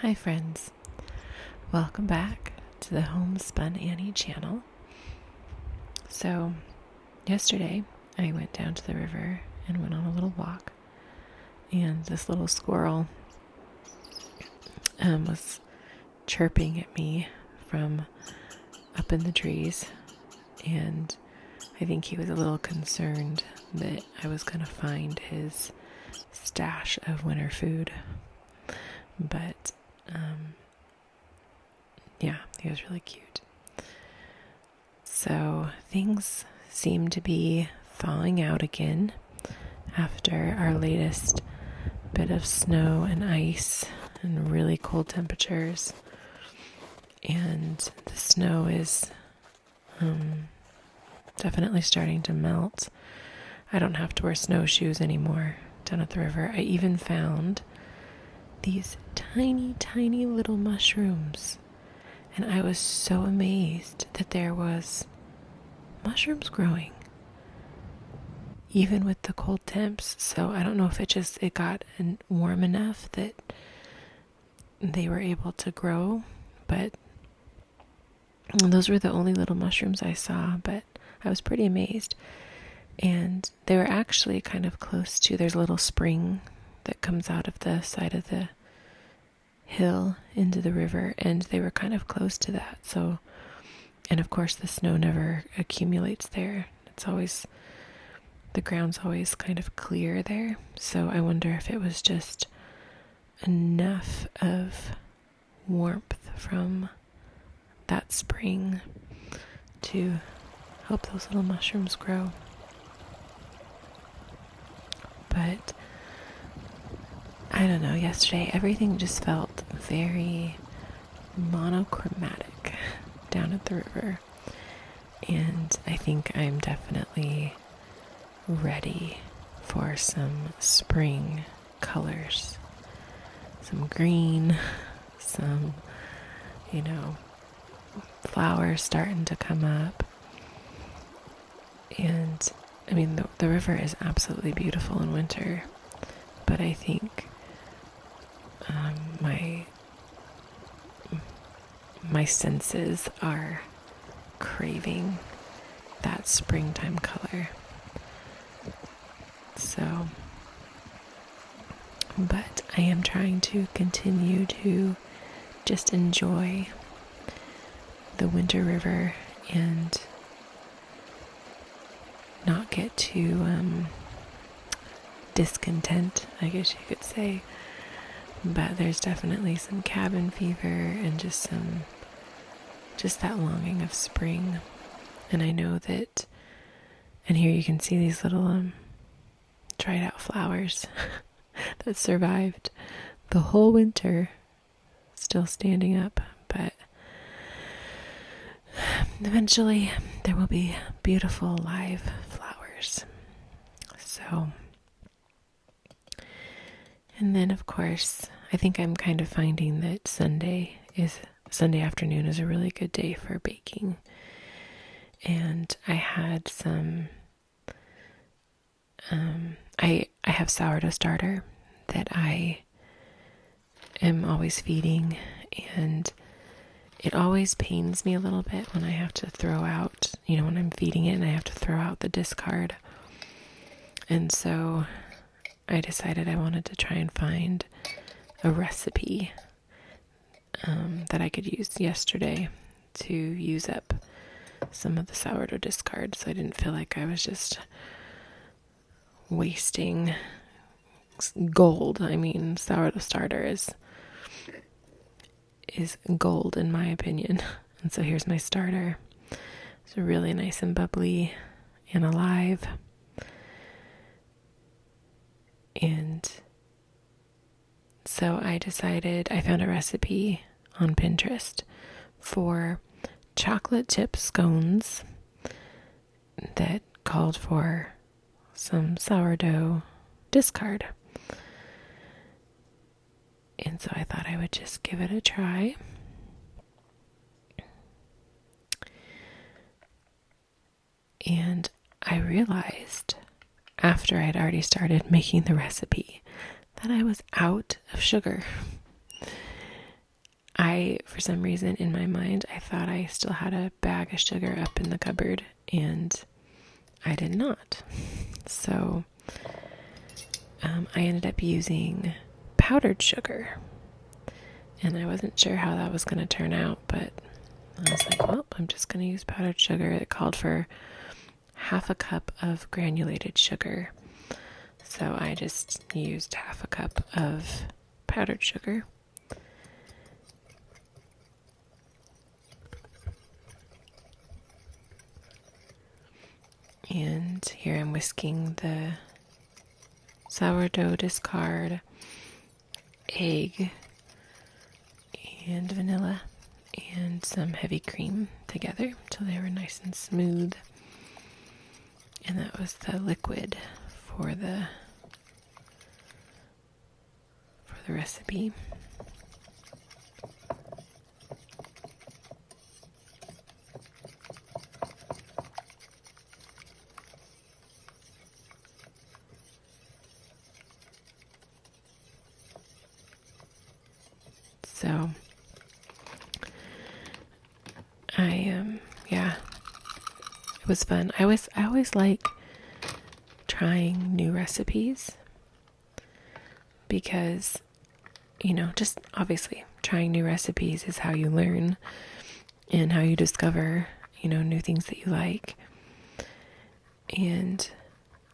Hi friends, welcome back to the Homespun Annie channel. So yesterday I went down to the river and went on a little walk, and this little squirrel was chirping at me from up in the trees, and I think he was a little concerned that I was going to find his stash of winter food, but yeah, he was really cute. So things seem to be thawing out again after our latest bit of snow and ice and really cold temperatures. And the snow is definitely starting to melt. I don't have to wear snowshoes anymore down at the river. I even found these tiny, tiny little mushrooms. And I was so amazed that there was mushrooms growing, even with the cold temps. So I don't know if it got warm enough that they were able to grow, but those were the only little mushrooms I saw, but I was pretty amazed. And they were actually kind of close to, there's a little spring that comes out of the side of the hill into the river, and they were kind of close to that. So, and of course the snow never accumulates there. The ground's always kind of clear there. So I wonder if it was just enough of warmth from that spring to help those little mushrooms grow. But I don't know, yesterday everything just felt very monochromatic down at the river. And I think I'm definitely ready for some spring colors. Some green, some, flowers starting to come up. And I mean, the river is absolutely beautiful in winter, but I think my senses are craving that springtime color. So, but I am trying to continue to just enjoy the winter river and not get too discontent, I guess you could say. But there's definitely some cabin fever and just that longing of spring. And I know that, and here you can see these little dried out flowers that survived the whole winter, still standing up. But eventually there will be beautiful live flowers. So, and then of course, I think I'm kind of finding that Sunday afternoon is a really good day for baking. And I had some, I have sourdough starter that I am always feeding, and it always pains me a little bit when I have to throw out, when I'm feeding it and I have to throw out the discard. And so I decided I wanted to try and find a recipe that I could use yesterday to use up some of the sourdough discard, so I didn't feel like I was just wasting gold. I mean, sourdough starter is gold in my opinion. And so here's my starter. It's really nice and bubbly and alive. And so I found a recipe on Pinterest for chocolate chip scones that called for some sourdough discard. And so I thought I would just give it a try. And I realized after I'd already started making the recipe that I was out of sugar. for some reason in my mind, I thought I still had a bag of sugar up in the cupboard, and I did not. So I ended up using powdered sugar, and I wasn't sure how that was going to turn out, but I was like, well, I'm just going to use powdered sugar. It called for half a cup of granulated sugar, so I just used half a cup of powdered sugar. And here I'm whisking the sourdough discard, egg, and vanilla, and some heavy cream together until they were nice and smooth. And that was the liquid for the recipe. So it was fun. I always like trying new recipes because, just obviously trying new recipes is how you learn and how you discover, new things that you like. And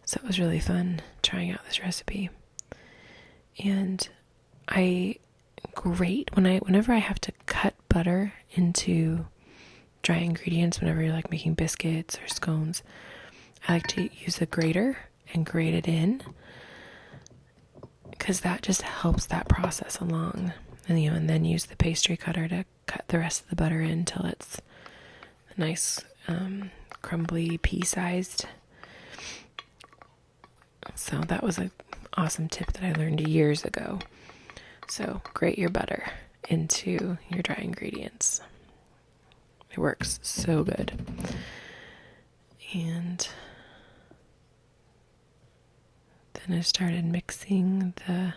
so it was really fun trying out this recipe. And whenever I have to cut butter into dry ingredients, whenever you're like making biscuits or scones, I like to use a grater and grate it in, because that just helps that process along. And then use the pastry cutter to cut the rest of the butter in until it's a nice crumbly pea-sized. So that was an awesome tip that I learned years ago. So grate your butter into your dry ingredients. It works so good. And then I started mixing the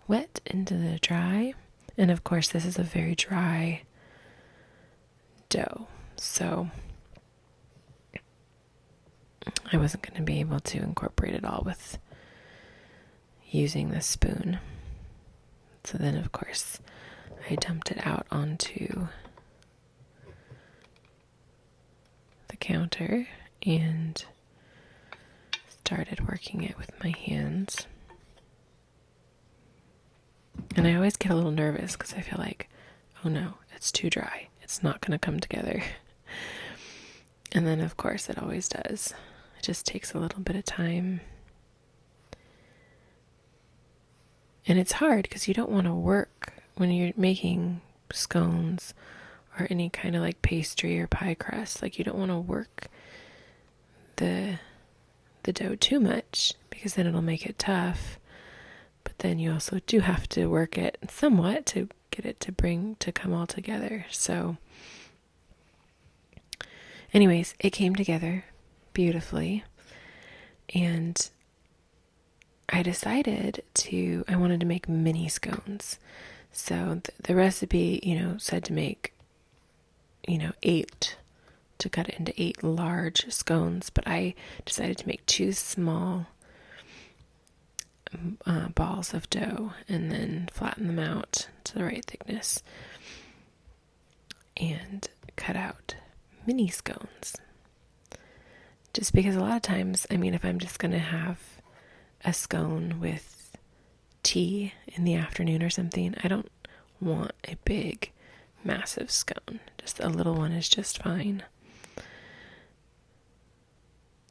wet into the dry. And of course, this is a very dry dough, so I wasn't going to be able to incorporate it all with using the spoon. So then, of course, I dumped it out onto the counter and started working it with my hands. And I always get a little nervous because I feel like, oh no, it's too dry. It's not going to come together. And then, of course, it always does. It just takes a little bit of time. And it's hard because you don't want to work when you're making scones or any kind of like pastry or pie crust. Like, you don't want to work the dough too much because then it'll make it tough. But then you also do have to work it somewhat to get it to come all together. So anyways, it came together beautifully. And I decided I wanted to make mini scones. So the recipe, said to make, 8, to cut it into 8 large scones. But I decided to make 2 small balls of dough and then flatten them out to the right thickness and cut out mini scones. Just because a lot of times, if I'm just going to have a scone with tea in the afternoon or something, I don't want a big, massive scone. Just a little one is just fine.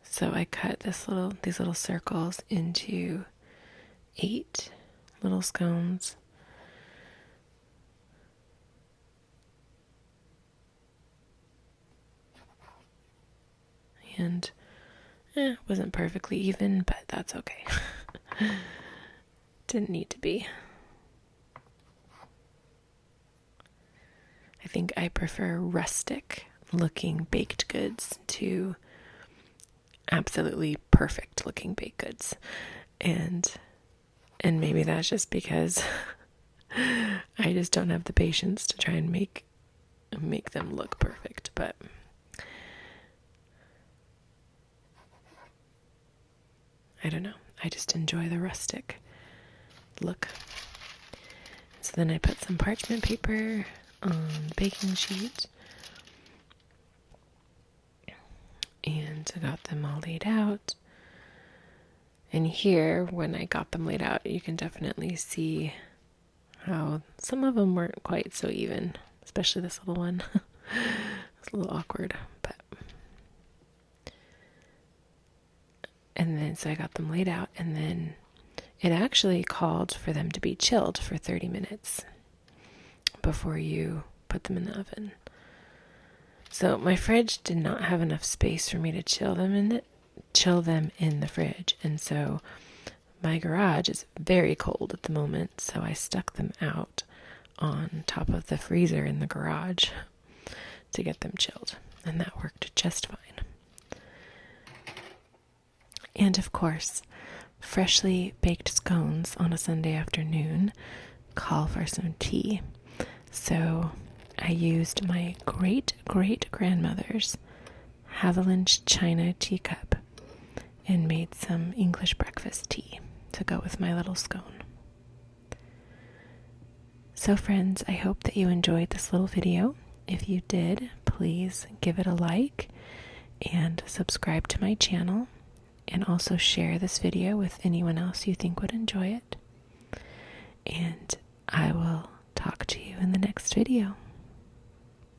So I cut these little circles into 8 little scones. And it wasn't perfectly even, but that's okay. Didn't need to be. I think I prefer rustic looking baked goods to absolutely perfect looking baked goods. And maybe that's just because I just don't have the patience to try and make them look perfect, but I don't know. I just enjoy the rustic look. So then I put some parchment paper on the baking sheet, and I got them all laid out. And here, when I got them laid out, you can definitely see how some of them weren't quite so even, especially this little one. It's a little awkward, but... And then, so I got them laid out, and then it actually called for them to be chilled for 30 minutes before you put them in the oven. So my fridge did not have enough space for me to chill them in the fridge, and so my garage is very cold at the moment, so I stuck them out on top of the freezer in the garage to get them chilled, and that worked just fine. And of course, freshly baked scones on a Sunday afternoon call for some tea. So I used my great-great-grandmother's Haviland china teacup and made some English breakfast tea to go with my little scone. So friends, I hope that you enjoyed this little video. If you did, please give it a like and subscribe to my channel, and also share this video with anyone else you think would enjoy it. And I will talk to you in the next video.